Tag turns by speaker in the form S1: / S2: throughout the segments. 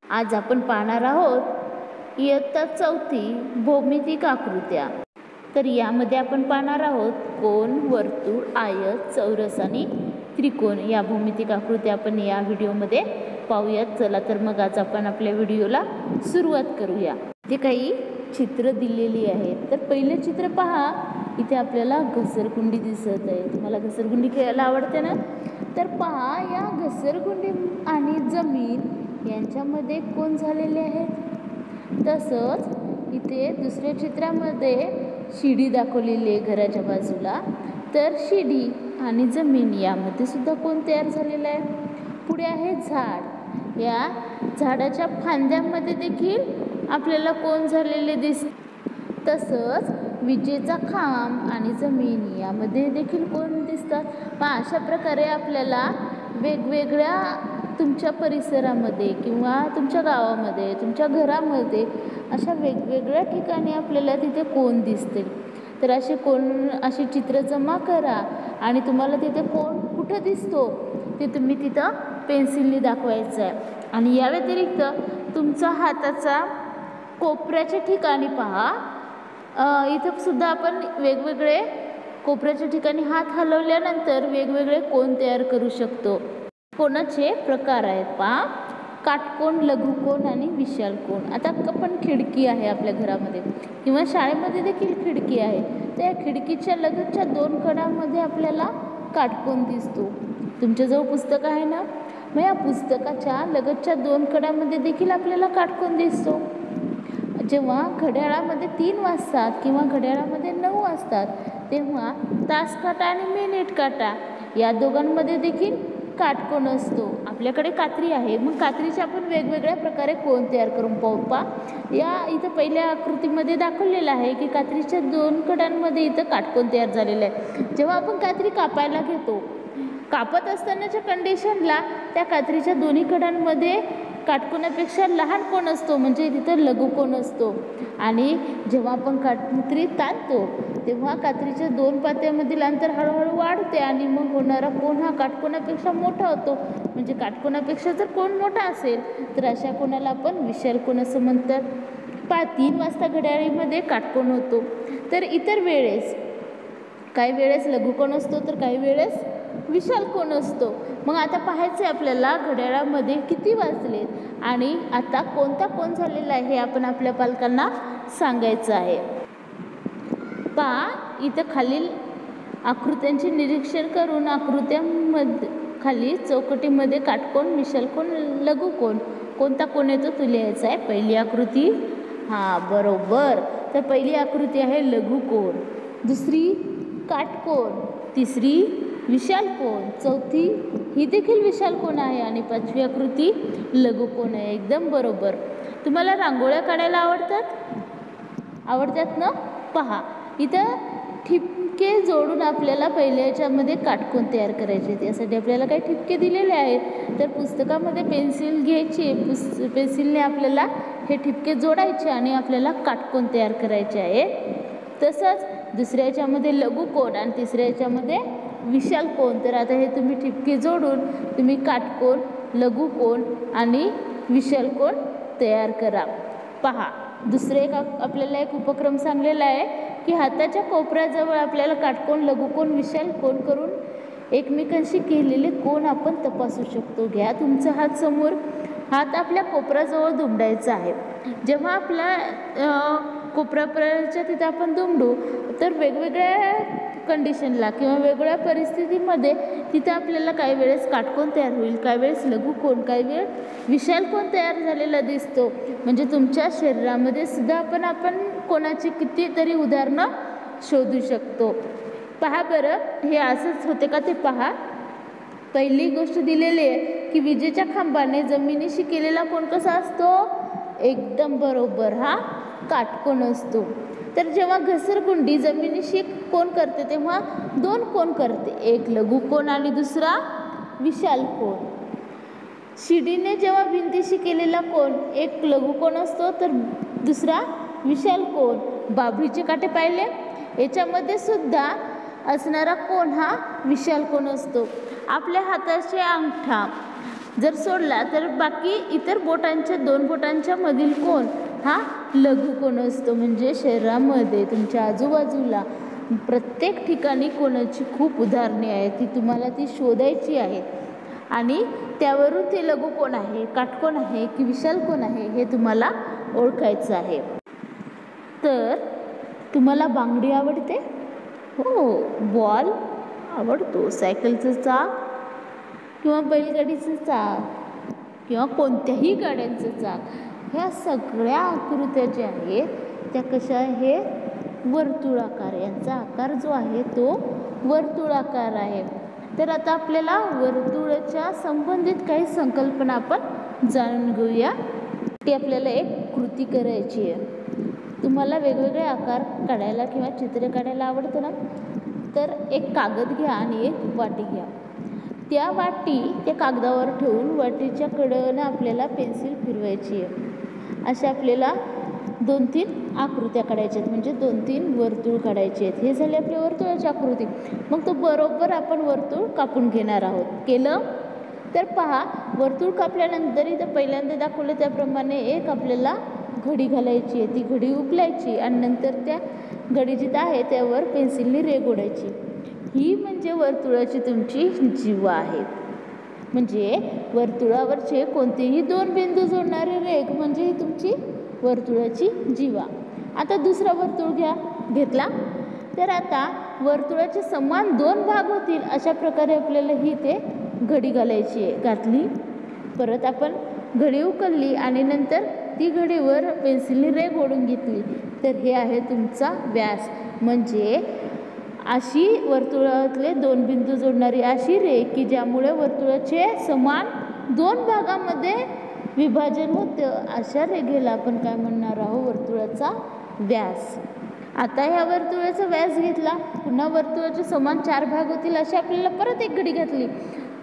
S1: आज आपण पाहणार आहोत इयत्ता 4 भौमितिक आकृत्या। तर यामध्ये आपण पाहणार आहोत कोन, वर्तुळ, आयत, चौरस आणि त्रिकोण या भौमितिक आकृत्या आपण या व्हिडिओमध्ये पाहूयात। चला तर मग आज आपण आपल्या व्हिडिओला सुरुवात करूया। इथे काही चित्र दिलेली आहेत। तर पहिले चित्र पहा, इथे आपल्याला घसरगुंडी दिसत आहे। तुम्हाला घसरगुंडी खेळायला आवडते ना? तर पहा, या घसरगुंडी आणि जमीन यांच्यामध्ये कोण झालेले आहेत। तसंच इथे दुसऱ्या चित्रामध्ये शिडी दाखवलेली आहे घराच्या बाजूला। तर शिडी आणि जमीन यामध्ये सुद्धा कोण तयार झालेला आहे। पुढे आहे झाड, या झाडाच्या फांद्यांमध्ये देखील आपल्याला कोण झालेले दिसते। तसंच विजेचा खांब आणि जमीन यामध्ये देखील कोण दिसतात। अशा प्रकारे आपल्याला वेगवेगळ्या तुमच्या परिसरामध्ये किंवा तुमच्या गावामध्ये, तुमच्या घरामध्ये अशा वेगवेगळ्या ठिकाणी आपल्याला तिथे कोण दिसतील। तर अशी चित्र जमा करा आणि तुम्हाला तिथे कोण कुठं दिसतो ते तुम्ही तिथं पेन्सिलने दाखवायचं आहे। आणि या व्यतिरिक्त तुमचा हाताचा कोपऱ्याच्या ठिकाणी पहा, इथं सुद्धा आपण वेगवेगळे कोपऱ्याच्या ठिकाणी हात हलवल्यानंतर वेगवेगळे कोण तयार करू शकतो। कोणाचे प्रकार आहेत पहा, काटकोन, लघुकोन आणि विशाल कोन। आता आपण खिडकी आहे आपल्या घरामध्ये किंवा शाळेमध्ये देखील खिडकी आहे। त्या खिडकीच्या लगतच्या 2 कडांमध्ये आपल्याला काटकोन दिसतो। तुमच्याजवळ पुस्तक आहे ना, मग या पुस्तकाच्या लगतच्या 2 कडांमध्ये देखील आपल्याला काटकोन दिसतो। जेव्हा घड्याळामध्ये 3 वाजतात किंवा घड्याळामध्ये 9 वाजतात तेव्हा तास काटा आणि मिनिट काटा या दोघांमध्ये देखील काटकोन असतो। आपल्याकडे कात्री आहे, मग कात्रीचे आपण वेगवेगळ्या प्रकारे कोण तयार करून पाहू। या इथं पहिल्या आकृतीमध्ये दाखवलेलं आहे की कात्रीच्या 2 कडांमध्ये इथं काटकोन तयार झालेलं आहे। जेव्हा आपण कात्री कापायला घेतो, कापत असतानाच्या कंडिशनला त्या कात्रीच्या दोन्ही कडांमध्ये काटकोनापेक्षा लहान कोण असतो, म्हणजे तिथं लघुकोन असतो। आणि जेव्हा आपण कात्री ताणतो तेव्हा कात्रीच्या 2 पात्यामधील अंतर हळूहळू वाढते आणि मग होणारा कोन हा काटकोनापेक्षा मोठा होतो। म्हणजे काटकोनापेक्षा जर कोन मोठा असेल तर अशा कोणाला आपण विशाल कोन असं म्हणतात। 3 वाजता घड्याळीमध्ये काटकोन होतो। तर इतर वेळेस काही वेळेस लघुकोन असतो तर काही वेळेस विशाल कोन असतो। मग आता पाहायचं आहे आपल्याला घड्याळामध्ये किती वाजलेत आणि आता कोणता कोन झालेला आहे हे आपण आपल्या पालकांना सांगायचं आहे। पहा, इथं खालील आकृत्यांचे निरीक्षण करून आकृत्यांमध्ये खाली चौकटीमध्ये काटकोन, विशाल कोन, लघुकोन कोणता कोण येतो तो लिहायचा आहे। पहिली आकृती, बरोबर। तर पहिली आकृती आहे लघुकोन, दुसरी काटकोन, तिसरी विशाल कोन, चौथी ही देखील विशाल कोन आहे आणि 5वी आकृती लघुकोन आहे। एकदम बरोबर। तुम्हाला रांगोळ्या काढायला आवडतात ना? पहा, इथं ठिपके जोडून आपल्याला पहिल्या याच्यामध्ये काटकोन तयार करायचे। त्यासाठी आपल्याला काही ठिपके दिलेले आहेत। तर पुस्तकामध्ये पेन्सिल घ्यायची, पेन्सिलने आपल्याला हे ठिपके जोडायचे आणि आपल्याला काटकोन तयार करायचे आहे। तसंच दुसऱ्या याच्यामध्ये लघुकोन आणि तिसऱ्या याच्यामध्ये विशाल कोन। तर आता हे तुम्ही ठिपके जोडून तुम्ही काटकोन, लघुकोन आणि विशाल कोन तयार करा। पहा, दुसरे आपल्याला एक उपक्रम सांगलेला आहे की हाताच्या कोपऱ्याजवळ आपल्याला काटकोन, लघुकोन, विशाल कोन करून एकमेकांशी केलेले कोन आपण तपासू शकतो। घ्या तुमचा हात समोर, हात आपल्या कोपऱ्याजवळ दुमडायचा आहे। जेव्हा आपल्या कोपऱ्यापर्यंतच्या तिथे आपण दुमडू तर वेगवेगळ्या कंडिशनला किंवा वेगवेगळ्या परिस्थितीमध्ये तिथे आपल्याला काही वेळेस काटकोन तयार होईल, काही वेळेस लघुकोन, काही वेळ विशाल कोन तयार झालेला दिसतो। म्हणजे तुमच्या शरीरामध्ये सुद्धा आपण कोणाची कितीतरी उदाहरणं शोधू शकतो। पहा बरं, हे असंच होते का ते पहा। पहिली गोष्ट दिलेली आहे की विजेच्या खांबाने जमिनीशी केलेला कोन कसा असतो? एकदम बरोबर, काटकोन असतो। तर जेव्हा घसरगुंडी जमिनीशी कोन करते तेव्हा 2 कोन करते, एक लघुकोन आणि दुसरा विशाल कोन। शिडीने जेव्हा भिंतीशी केलेला कोन एक लघुकोन असतो तर दुसरा विशाल कोन। बाभळीचे काटे पाहिले, याच्यामध्ये सुद्धा असणारा कोन हा विशाल कोन असतो। आपल्या हाताचे अंगठा जर सोडला तर बाकी इतर बोटांच्या 2 बोटांच्या मधील कोन हा लघुकोन असतो. म्हणजे शरीरामध्ये तुमच्या आजूबाजूला प्रत्येक ठिकाणी कोणाची खूप उदाहरणे आहेत, ती तुम्हाला शोधायची आहेत आणि त्यावरून ते लघुकोन आहे, काटकोन आहे की विशाल कोन आहे हे तुम्हाला ओळखायचं आहे. तर तुम्हाला बांगडी आवडते? हो. बॉल आवडतो, सायकलचं चाक किंवा बैलगाडीचं चाक किंवा कोणत्याही गाड्यांचं चाक, ह्या सगळ्या आकृत्या ज्या आहेत त्या कशा आहेत? वर्तुळाकार. यांचा आकार जो आहे तो वर्तुळाकार आहे. तर आता आपल्याला वर्तुळाच्या संबंधित काही संकल्पना आपण जाणून घेऊया. ती आपल्याला एक कृती करायची आहे. तुम्हाला वेगवेगळे आकार काढायला किंवा चित्र काढायला आवडतं ना, तर एक कागद घ्या आणि एक वाटी घ्या. त्या वाटी त्या कागदावर ठेवून वाटीच्या कडेनं आपल्याला पेन्सिल फिरवायची आहे. अशा आपल्याला 2-3 आकृत्या काढायच्या आहेत, म्हणजे 2-3 वर्तुळ काढायचे आहेत. हे झाले आपल्या वर्तुळाची आकृती. मग तो बरोबर आपण वर्तुळ कापून घेणार आहोत. केलं तर पहा, वर्तुळ कापल्यानंतर इथं पहिल्यांदा दाखवलं त्याप्रमाणे एक आपल्याला घडी घालायची आहे. ती घडी उकलायची आणि नंतर त्या घडी जिथं आहे त्यावर पेन्सिलने रेघ ओढायची. ही म्हणजे वर्तुळाची तुमची जीवा आहे. म्हणजे वर्तुळावरचे कोणतेही 2 बिंदू जोडणारे रेघ म्हणजे ही तुमची वर्तुळाची जीवा. आता दुसरा वर्तुळ घेतला तर आता वर्तुळाचे समान 2 भाग होतील अशा प्रकारे आपल्याला ही ते घडी घालायची आहे. घातली, परत आपण घडी उकलली आणि नंतर ती घडीवर पेन्सिलने रेघ ओढून घेतली, तर हे आहे तुमचा व्यास. म्हणजे अशी वर्तुळातले 2 बिंदू जोडणारी अशी रेघ की ज्यामुळे वर्तुळाचे समान 2 भागामध्ये विभाजन होतं, अशा रेघेला आपण काय म्हणणार आहोत? वर्तुळाचा व्यास. आता ह्या वर्तुळाचा व्यास घेतला, पुन्हा वर्तुळाचे समान 4 भाग होतील अशी आपल्याला परत एक घडी घातली.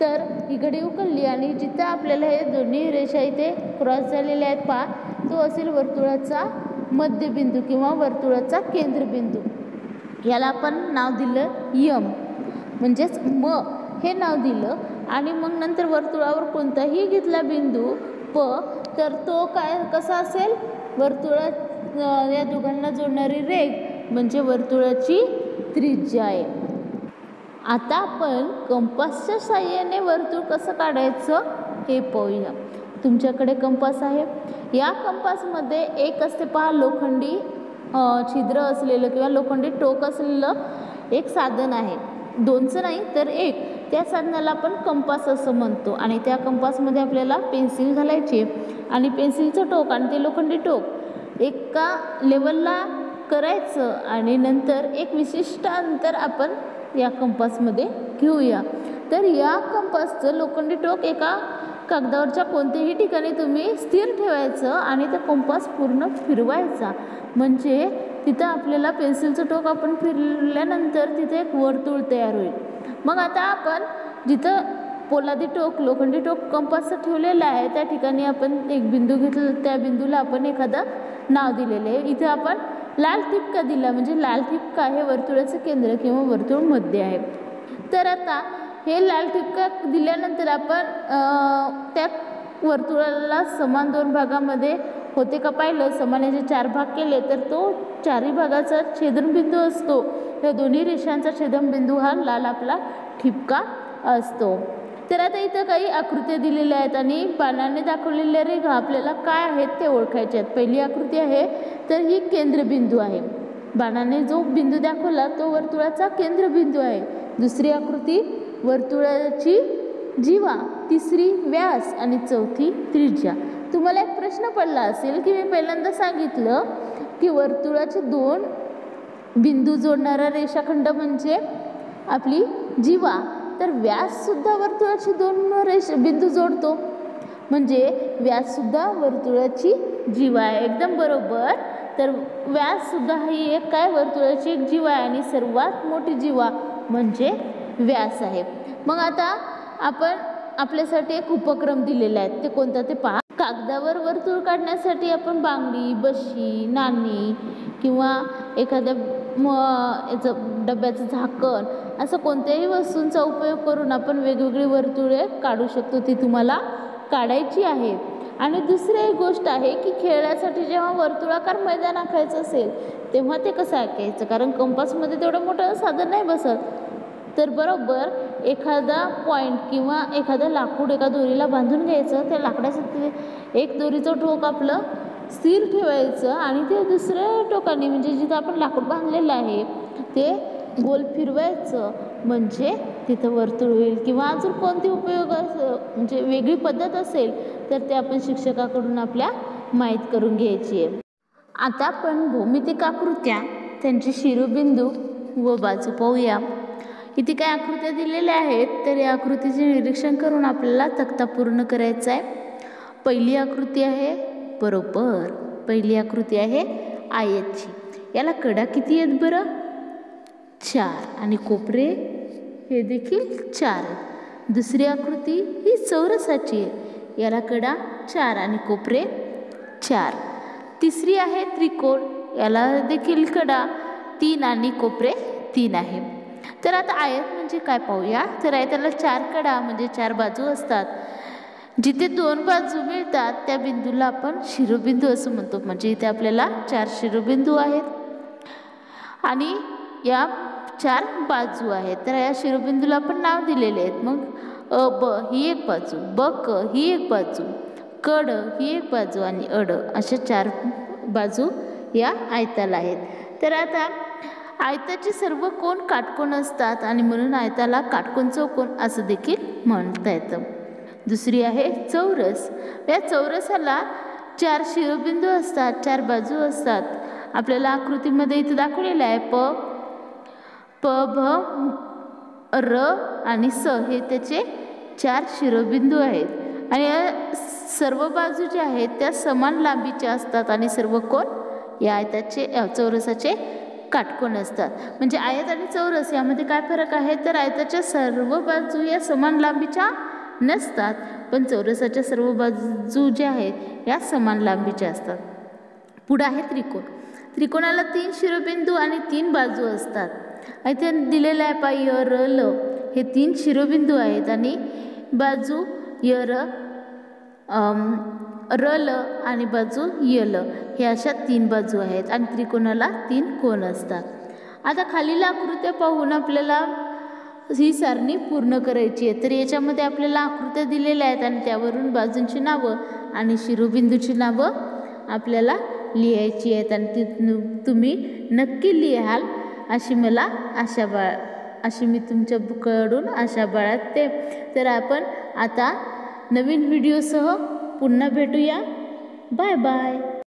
S1: तर ही घडी उकलली आणि जिथं आपल्याला हे दोन्ही रेषा इथे क्रॉस झालेल्या आहेत पहा, तो असेल वर्तुळाचा मध्यबिंदू किंवा वर्तुळाचा केंद्रबिंदू. याला आपण नाव दिलं यम, म्हणजेच म हे नाव दिलं. आणि मग नंतर वर्तुळावर कोणताही घेतला बिंदू प, तर तो कसा असेल? वर्तुळात या दोघांना जोडणारी रेघ म्हणजे वर्तुळाची त्रिज्या आहे. आता आपण कंपासच्या साहाय्याने वर्तुळ कसं काढायचं हे पाहूया. तुमच्याकडे कंपास आहे. या कंपासमध्ये एक असते पहा, लोखंडी छिद्र असलेलं किंवा लोखंडी टोक असलेलं एक साधन आहे. 2चं नाही तर एक. त्या साधनाला आपण कंपास असं म्हणतो. आणि त्या कंपासमध्ये आपल्याला पेन्सिल घालायची आणि पेन्सिलचं टोक आणि ते लोखंडी टोक एका लेवलला करायचं आणि नंतर एक विशिष्ट अंतर आपण या कंपासमध्ये घेऊया. तर या कंपासचं लोखंडी टोक एका कागदावरच्या कोणत्याही ठिकाणी तुम्ही स्थिर ठेवायचं आणि ते कंपास पूर्ण फिरवायचा. म्हणजे तिथं आपल्याला पेन्सिलचं टोक आपण फिरल्यानंतर तिथे एक वर्तुळ तयार होईल. मग आता आपण जिथं पोलादी टोक लोखंडी टोक कंपासचं ठेवलेलं आहे त्या ठिकाणी आपण एक बिंदू घेतला, त्या बिंदूला आपण एखादं नाव दिलेलं आहे. इथे आपण लाल ठिपका दिला, म्हणजे लाल ठिपका हे वर्तुळाचं केंद्र किंवा वर्तुळ मध्य आहे. तर आता हे लाल ठिपका दिल्यानंतर आपण त्या वर्तुळाला समान 2 भागामध्ये होते का पाहिलं. समानाचे 4 भाग केले तर तो 4ही भागाचा छेदनबिंदू असतो. त्या दोन्ही रेषांचा छेदनबिंदू हा लाल आपला ठिपका असतो. तर आता इथं काही आकृत्या दिलेल्या आहेत आणि बाणाने दाखवलेल्या रेघा आपल्याला काय आहेत ते ओळखायचे आहेत. पहिली आकृती आहे तर ही केंद्रबिंदू आहे. बाणाने जो बिंदू दाखवला तो वर्तुळाचा केंद्रबिंदू आहे. दुसरी आकृती वर्तुळाची जीवा, तिसरी व्यास आणि चौथी त्रिज्या. तुम्हाला एक प्रश्न पडला असेल की मी पहिल्यांदा सांगितलं की वर्तुळाचे 2 बिंदू जोडणारा रेषाखंड म्हणजे आपली जीवा, तर व्याससुद्धा वर्तुळाची 2 बिंदू जोडतो, म्हणजे व्याससुद्धा वर्तुळाची जीवा आहे. एकदम बरोबर. तर व्याससुद्धा ही एक काय वर्तुळाची एक जीवा आहे आणि सर्वात मोठी जीवा म्हणजे व्यास आहे. मग आता आपण आपल्यासाठी एक उपक्रम दिलेला आहे, ते कोणता ते पहा. कागदावर वर्तुळ काढण्यासाठी आपण बांगडी, बशी, नाणी किंवा एखाद्या याचं डब्याचं झाकण असं कोणत्याही वस्तूंचा उपयोग करून आपण वेगवेगळी वर्तुळे काढू शकतो, ती तुम्हाला काढायची आहे. आणि दुसरी एक गोष्ट आहे की खेळण्यासाठी जेव्हा वर्तुळाकार मैदान आखायचं असेल तेव्हा ते कसं आखायचं, कारण कंपासमध्ये तेवढं मोठं साधन नाही बसत. तर बरोबर एखादा पॉईंट किंवा एखादं लाकूड एका दोरीला बांधून घ्यायचं, त्या लाकडाचं एक दोरीचं टोक आपलं स्थिर ठेवायचं आणि ते दुसऱ्या टोकाने म्हणजे जिथं आपण लाकूड बांधलेलं आहे ते गोल फिरवायचं, म्हणजे तिथं वर्तुळ होईल. किंवा अजून कोणती उपयोग म्हणजे वेगळी पद्धत असेल तर ते आपण शिक्षकाकडून आपल्या माहीत करून घ्यायची आहे. आता आपण भौमितिक आकृत्या, त्यांचे शिरोबिंदू व बाजू पाहूया. इथे काय आकृत्या दिलेल्या आहेत, तर या आकृतीचे निरीक्षण करून आपल्याला तक्ता पूर्ण करायचा आहे. पहिली आकृती आहे, बरोबर पहिली आकृती आहे आयतची. याला कडा किती आहेत बरं? 4 आणि कोपरे हे देखील 4 आहेत. दुसरी आकृती ही चौरसाची आहे, याला कडा 4 आणि कोपरे 4. तिसरी आहे त्रिकोण, याला देखील कडा 3 आणि कोपरे 3 आहे. तर आता आयत म्हणजे काय पाहूया. तर आयताला 4 कडा म्हणजे 4 बाजू असतात. जिथे 2 बाजू मिळतात त्या बिंदूला आपण शिरोबिंदू असं म्हणतो. म्हणजे इथे आपल्याला 4 शिरोबिंदू आहेत आणि या 4 बाजू आहेत. तर या शिरोबिंदूला आपण नाव दिलेले आहेत. मग अ ब ही एक बाजू, ब क ही एक बाजू, कड ही एक बाजू आणि अड अशा 4 बाजू या आयताला आहेत. तर आता आयताचे सर्व कोण काटकोन असतात आणि म्हणून आयताला काटकोन चौकोन असं देखील म्हणता येतं. दुसरी आहे चौरस. या चौरसाला 4 शिरोबिंदू असतात, 4 बाजू असतात. आपल्याला आकृतीमध्ये इथे दाखवलेलं आहे प भ र आणि स हे त्याचे 4 शिरोबिंदू आहेत आणि या सर्व बाजू ज्या आहेत त्या समान लांबीच्या असतात आणि सर्व कोण या आयताचे चौरसाचे काटकोन असतात. म्हणजे आयत आणि चौरस यामध्ये काय फरक आहे, तर आयताच्या सर्व बाजू या समान लांबीच्या नसतात, पण चौरसाच्या सर्व बाजू ज्या आहेत या समान लांबीच्या असतात. पुढे आहे त्रिकोण. त्रिकोणाला 3 शिरोबिंदू आणि 3 बाजू असतात. इथे दिलेलं आहे पा य र ल हे 3 शिरोबिंदू आहेत आणि बाजू य र र ल आणि बाजू य ल हे अशा 3 बाजू आहेत आणि त्रिकोणाला 3 कोण असतात. आता खालील आकृत्या पाहून आपल्याला ही सारणी पूर्ण करायची आहे. तर याच्यामध्ये आपल्याला आकृत्या दिलेल्या आहेत आणि त्यावरून बाजूंची नावं आणि शिरोबिंदूची नावं आपल्याला लिहायची आहेत आणि ती तुम्ही नक्की लिहाल अशी मला अशी मी तुमच्याकडून आशा बाळगते. तर आपण आता नवीन व्हिडिओसह पुन्हा भेटूया. Bye bye.